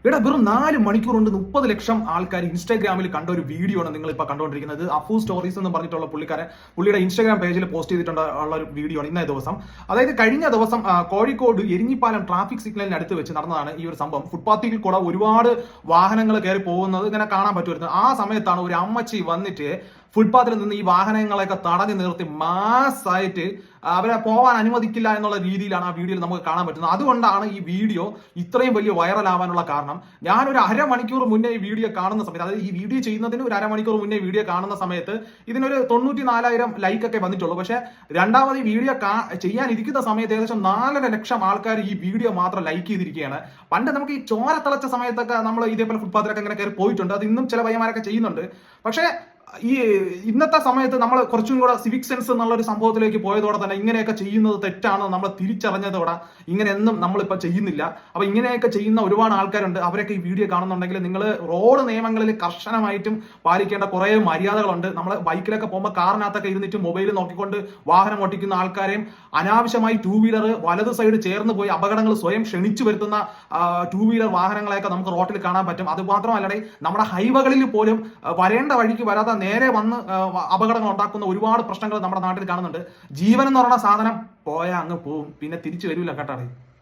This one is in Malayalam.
ഇവിടെ വെറും 4 മണിക്കൂർ കൊണ്ട് 30 ലക്ഷം ആൾക്കാർ ഇൻസ്റ്റാഗ്രാമിൽ കണ്ട ഒരു വീഡിയോ ആണ് നിങ്ങൾ ഇപ്പൊ കണ്ടുകൊണ്ടിരിക്കുന്നത്. അഫു സ്റ്റോറീസ് എന്ന് പറഞ്ഞിട്ടുള്ള പുള്ളിയുടെ ഇൻസ്റ്റാഗ്രാം പേജിൽ പോസ്റ്റ് ചെയ്തിട്ടുള്ള ഒരു വീഡിയോ ആണ് ഇന്നേ ദിവസം. അതായത് കഴിഞ്ഞ ദിവസം കോഴിക്കോട് എരിഞ്ഞിപ്പാലം ട്രാഫിക് സിഗ്നലിന് അടുത്ത് വെച്ച് നടന്നതാണ് ഈ ഒരു സംഭവം. ഫുട്പാത്തിൽ കൂടെ ഒരുപാട് വാഹനങ്ങൾ കയറി പോകുന്നത് ഇങ്ങനെ കാണാൻ പറ്റുമായിരുന്നു. ആ സമയത്താണ് ഒരു അമ്മച്ചി വന്നിട്ട് ഫുട്പാത്തിൽ നിന്ന് ഈ വാഹനങ്ങളെയൊക്കെ തടഞ്ഞു നിർത്തി മാസ്സായിട്ട് അവരെ പോകാൻ അനുവദിക്കില്ല എന്നുള്ള രീതിയിലാണ് ആ വീഡിയോയിൽ നമുക്ക് കാണാൻ പറ്റുന്നത്. അതുകൊണ്ടാണ് ഈ വീഡിയോ ഇത്രയും വലിയ വൈറലാവാനുള്ള കാരണം. ഞാനൊരു അരമണിക്കൂർ മുന്നേ ഈ വീഡിയോ കാണുന്ന സമയത്ത്, അതായത് ഈ വീഡിയോ ചെയ്യുന്നതിന് ഒരു അരമണിക്കൂർ മുന്നേ വീഡിയോ കാണുന്ന സമയത്ത് ഇതിനൊരു 94,000 ലൈക്ക് ഒക്കെ വന്നിട്ടുള്ളൂ. പക്ഷെ രണ്ടാമത് ഈ വീഡിയോ ചെയ്യാനിരിക്കുന്ന സമയത്ത് ഏകദേശം 4.5 ലക്ഷം ആൾക്കാർ ഈ വീഡിയോ മാത്രം ലൈക്ക് ചെയ്തിരിക്കുകയാണ്. പണ്ട് നമുക്ക് ഈ ചോര തിളച്ച സമയത്തൊക്കെ നമ്മൾ ഇതേപോലെ ഫുട്പാത്തിലൊക്കെ ഇങ്ങനെ കയറി പോയിട്ടുണ്ട്. അത് ഇന്നും ചില പയ്യന്മാരൊക്കെ ചെയ്യുന്നുണ്ട്. പക്ഷേ ഈ ഇന്നത്തെ സമയത്ത് നമ്മൾ കുറച്ചും കൂടെ സിവിക് സെൻസ് എന്നുള്ള ഒരു സംഭവത്തിലേക്ക് പോയതോടെ തന്നെ ഇങ്ങനെയൊക്കെ ചെയ്യുന്നത് തെറ്റാണ് നമ്മൾ തിരിച്ചറിഞ്ഞതോടെ ഇങ്ങനെയൊന്നും നമ്മളിപ്പോൾ ചെയ്യുന്നില്ല. അപ്പൊ ഇങ്ങനെയൊക്കെ ചെയ്യുന്ന ഒരുപാട് ആൾക്കാരുണ്ട്. അവരൊക്കെ ഈ വീഡിയോ കാണുന്നുണ്ടെങ്കിൽ നിങ്ങൾ റോഡ് നിയമങ്ങളിൽ കർശനമായിട്ടും പാലിക്കേണ്ട കുറേ മര്യാദകളുണ്ട്. നമ്മൾ ബൈക്കിലൊക്കെ പോകുമ്പോൾ കാറിനകത്തൊക്കെ ഇരുന്നിട്ട് മൊബൈൽ നോക്കിക്കൊണ്ട് വാഹനം ഓടിക്കുന്ന ആൾക്കാരെയും അനാവശ്യമായി ടൂ വീലർ വലത് സൈഡ് ചേർന്ന് പോയി അപകടങ്ങൾ സ്വയം ക്ഷണിച്ചു വരുത്തുന്ന ടൂ വീലർ വാഹനങ്ങളെയൊക്കെ നമുക്ക് റോഡിൽ കാണാൻ പറ്റും. അത് മാത്രമല്ലേ, നമ്മുടെ ഹൈവേകളിൽ പോലും വരേണ്ട വഴിക്ക് വരാതെ നേരെ വന്ന് അപകടങ്ങൾ ഉണ്ടാക്കുന്ന ഒരുപാട് പ്രശ്നങ്ങൾ നമ്മുടെ നാട്ടിൽ കാണുന്നുണ്ട്. ജീവൻ എന്ന് പറയുന്ന സാധനം പോയാൽ അങ്ങ് പോവും, പിന്നെ തിരിച്ചു വരില്ല കേട്ടാണ്.